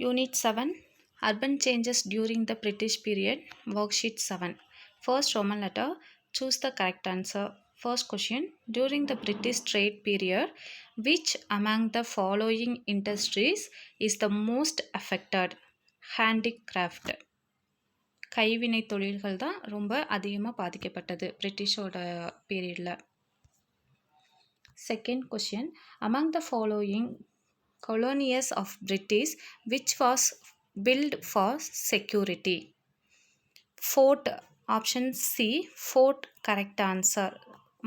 Unit 7 Urban Changes During the British Period, Worksheet 7. First Roman letter, choose the correct answer. First question, during the British trade period, which among the following industries is the most affected? Handicraft. கைவினை தொழில்கள் தான் ரொம்ப அதிகமாக பாதிக்கப்பட்டது பிரிட்டிஷோட பீரியடில். Second question, among the following colonies of British, which was built for security? Fort. Option C, fort correct answer.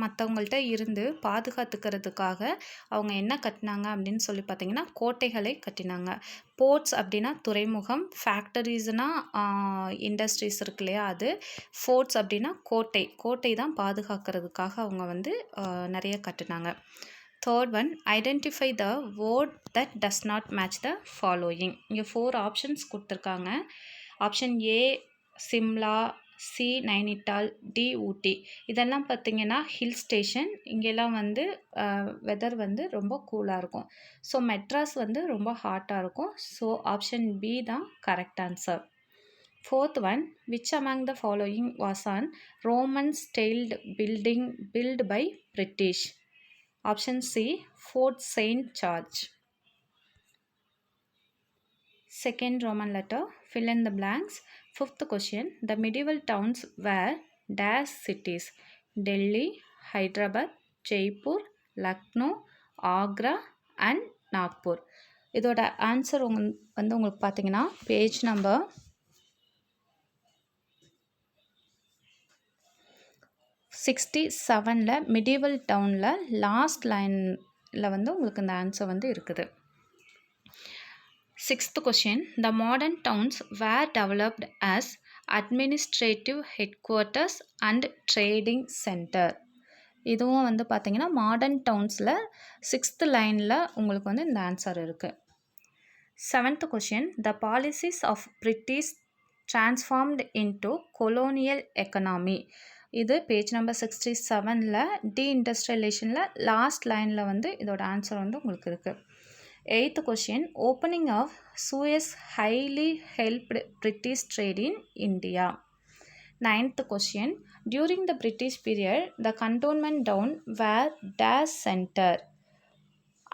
மற்றவங்கள்ட்ட இருந்து பாதுகாத்துக்கிறதுக்காக அவங்க என்ன கட்டினாங்க அப்படின்னு சொல்லி பார்த்தீங்கன்னா கோட்டைகளை கட்டினாங்க. போர்ட்ஸ் அப்படின்னா துறைமுகம், ஃபேக்டரிஸ்னால் இண்டஸ்ட்ரீஸ் இருக்கு இல்லையா அது, ஃபோர்ட்ஸ் அப்படின்னா கோட்டை தான் பாதுகாக்கிறதுக்காக அவங்க வந்து நிறைய கட்டினாங்க. Third one, identify the word that does not match the following. இங்கே 4 ஆப்ஷன்ஸ் கொடுத்துருக்காங்க. Option A Shimla, C Nainital, D Ooty. இதெல்லாம் பார்த்திங்கன்னா ஹில் ஸ்டேஷன். இங்கெல்லாம் வந்து வெதர் வந்து ரொம்ப கூலாக இருக்கும். ஸோ மெட்ராஸ் வந்து ரொம்ப ஹாட்டாக இருக்கும். ஸோ ஆப்ஷன் பி தான் correct answer. Fourth one, which among the following was an Roman styled building built by British? Option C, Fort Saint George. Second Roman letter, fill in the blanks. Fifth question, the medieval towns were dash cities: Delhi, Hyderabad, Jaipur, Lucknow, Agra and Nagpur. இதோட answer வந்து உங்களுக்கு பார்த்தீங்கன்னா page number 67 medieval டவுனில் last லைனில் வந்து உங்களுக்கு இந்த answer வந்து இருக்குது. Sixth question, the modern towns were developed as administrative headquarters and trading center. இதுவும் வந்து பார்த்தீங்கன்னா மாடர்ன் டவுன்ஸில் 6th லைனில் உங்களுக்கு வந்து இந்த ஆன்சர் இருக்குது. Seventh question, the policies of British transformed into colonial economy. இது பேஜ் நம்பர் 67ல் டீஇண்டஸ்ட்ரியலைசேஷனில் லாஸ்ட் லைனில் வந்து இதோட ஆன்சர் வந்து உங்களுக்கு இருக்குது. Eighth question, opening of Suez highly helped British trade in India. Ninth question, during the British period, the cantonment town were dash center.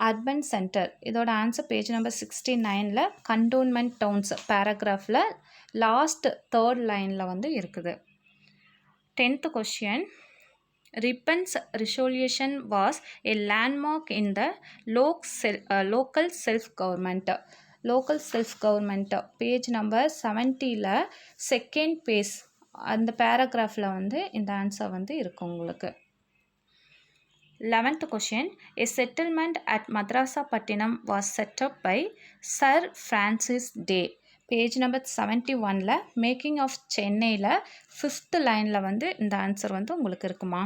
Urban center. இதோட answer page number 69ல் cantonment towns பேராகிராஃபில் last 3rd லைனில் வந்து இருக்குது. 10th question, Rippon's resolution was a landmark in the local self-government. Local self-government page number 70ல் second page அந்த பேராகிராஃபில் வந்து இந்த ஆன்சர் வந்து இருக்குது உங்களுக்கு. 11th question, a settlement at Madrasapattinam was set up by Sir Francis Day. Page number 71ல் making of சென்னையில் 5th லைனில் வந்து இந்த ஆன்சர் வந்து உங்களுக்கு இருக்குமா.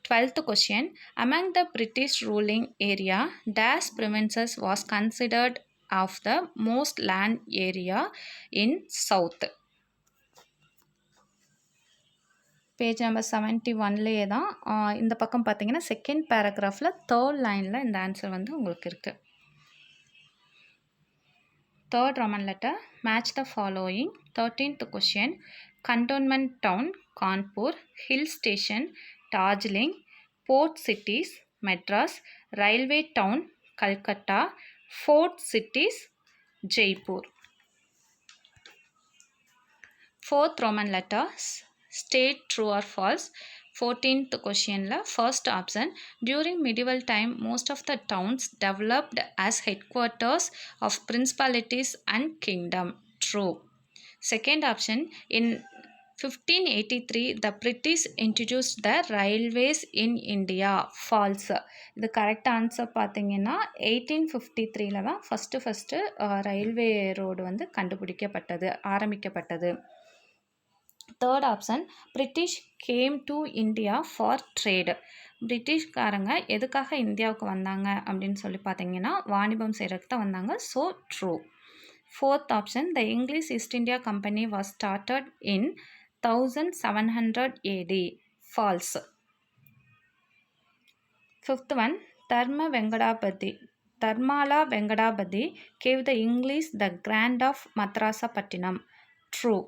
12th question, among the British ruling area, dash provinces was considered of the most land area in south. Page number 71லேயே தான் இந்த பக்கம் பார்த்தீங்கன்னா செகண்ட் பேராகிராஃபில் 3rd லைனில் இந்த ஆன்சர் வந்து உங்களுக்கு இருக்குது. Third Roman letter, match the following. 13th question, cantonment town Kanpur, hill station Darjeeling, port cities Madras, railway town Calcutta, fort cities Jaipur. Fourth Roman letter, state true or false. 14th question la first option, during medieval time most of the towns developed as headquarters of principalities and kingdom. True. Second option, in 1583 the British introduced the railways in India. False. இது correct answer பார்த்தீங்கன்னா 1853 தான் first railway road வந்து ஆரம்பிக்கப்பட்டது. Third option, British came to India for trade. பிரிட்டிஷ்காரங்க எதுக்காக இந்தியாவுக்கு வந்தாங்க அப்படின்னு சொல்லி பார்த்தீங்கன்னா வாணிபம் செய்கிறதுக்கு தான் வந்தாங்க. So true. Fourth option, the English East India company was started in 1700 AD. False. Fifth one, Dharma Venkatapathi Dharmala Venkadapati gave the English the grant of Madrasapattinam. True.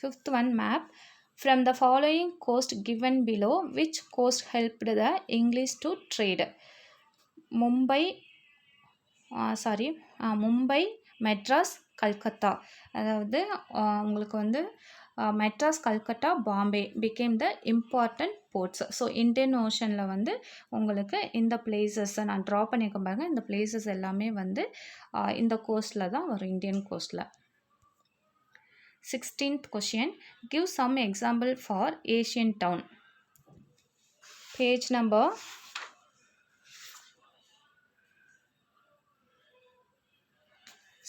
Fifth one, map. From the following coast given below, which coast helped the English to trade? Mumbai, Mumbai, Madras, Calcutta. அதாவது உங்களுக்கு வந்து Madras, Calcutta, Bombay became the important ports. So Indian ஓஷனில் வந்து உங்களுக்கு இந்த பிளேசஸை நான் draw பண்ணியிருக்கேன் பாருங்கள். இந்த பிளேசஸ் எல்லாமே வந்து இந்த கோஸ்டில் தான் வரும், Indian கோஸ்டில். 16th question. Give some example for Asian town. Page number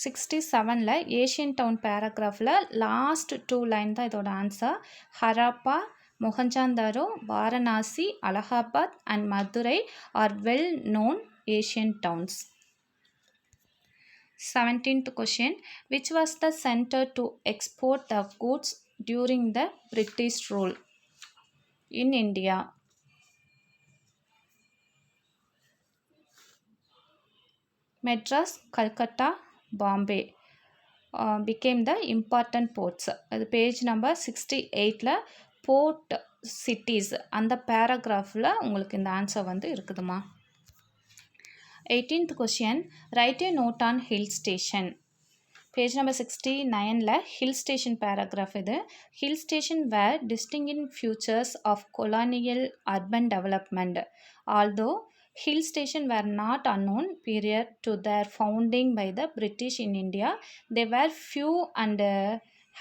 67ல ஏஷியன் டவுன் பேராகிராஃபில் லாஸ்ட் 2 லைன் தான் இதோட answer. Harappa, Mohenjodaro, Varanasi, Allahabad and Madurai are well known Asian towns. 17th question. Which was the center to export the goods during the British rule in India? Madras, Calcutta, Bombay became the important ports. அது page number 68ல board cities அந்த பேராகிராஃபில் உங்களுக்கு இந்த answer வந்து இருக்குதுமா. 18th question. Write a note on hill station. Page number 69ல hill station paragraph இது. Hill station were distinguishing features of colonial urban development. Although hill station were not unknown prior to their founding by the British in India, they were few and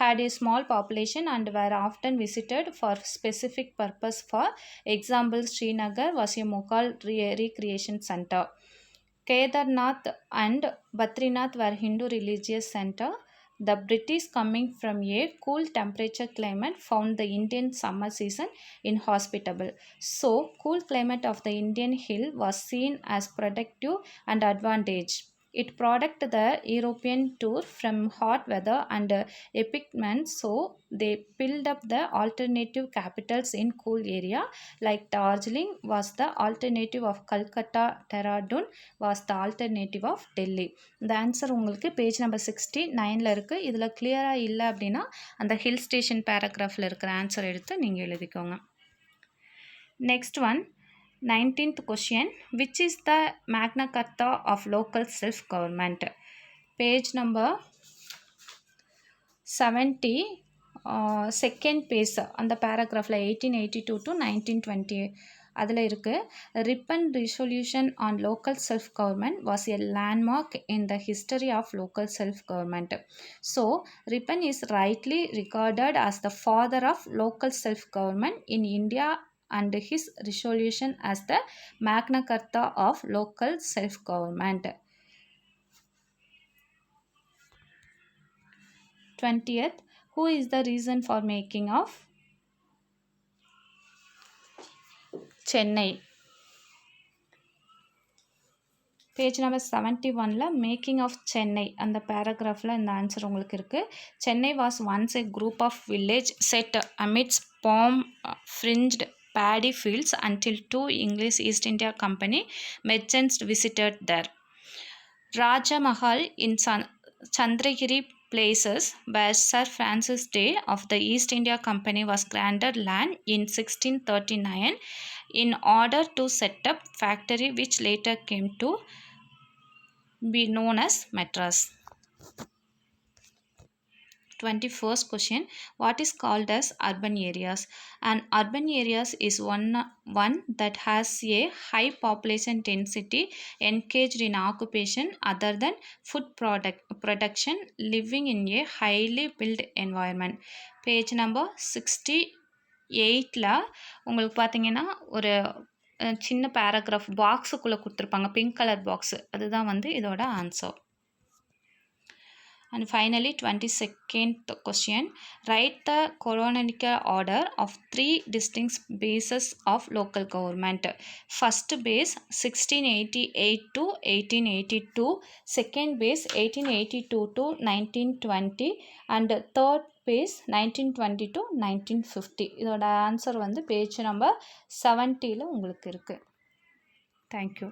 had a small population and were often visited for specific purpose. For example, Srinagar was a Mughal recreation center. Kedarnath and Badrinath were Hindu religious center. The British, coming from a cool temperature climate, found the Indian summer season inhospitable. So, cool climate of the Indian hill was seen as productive and advantage. It protected the European tour from hot weather and epicment, so they built up the alternative capitals in cool area like Darjeeling was the alternative of Calcutta, Dehradun was the alternative of Delhi. இந்த answer உங்களுக்கு page number 69ல் இருக்குது. இதில் கிளியராக இல்லை அப்படின்னா அந்த hill station பேராகிராஃபில் இருக்கிற answer எடுத்து நீங்கள் எழுதிக்கோங்க. Next one, 19th question. Which is the Magna Carta of local self-government? Page number 70, second page அந்த பேராகிராஃபில் 1882 to 1920 அதில் இருக்குது. Ripon resolution on local self-government was a landmark in the history of local self-government. So, Ripon is rightly regarded as the father of local self-government in India and his resolution as the Magna Carta of local self-government. 20th. Who is the reason for making of Chennai? Page number 71ல making of Chennai அந்த பேராகிராஃபில் இந்த answer உங்களுக்கு இருக்குது. Chennai was once a group of village set amidst palm fringed paddy fields until 2 English East India Company merchants visited there. Raja Mahal in Chandragiri places where Sir Francis Day of the East India Company was granted land in 1639 in order to set up factory which later came to be known as Madras. 21st question. What is called as urban areas? An urban areas is one that has a high population density engaged in occupation other than food production, living in a highly built environment. Page number 68ல உங்களுக்கு பார்த்தீங்கன்னா ஒரு சின்ன paragraph பாக்ஸுக்குள்ளே கொடுத்துருப்பாங்க, pink colour box, அதுதான் வந்து இதோட answer. And finally, 22nd question. Write the chronological order of 3 distinct bases of local government. First base 1688 to 1882, second base 1882 to 1920 and third base 1920 to 1950. இதோட answer வந்து பேஜ் நம்பர் 70ல உங்களுக்கு இருக்குது. Thank you.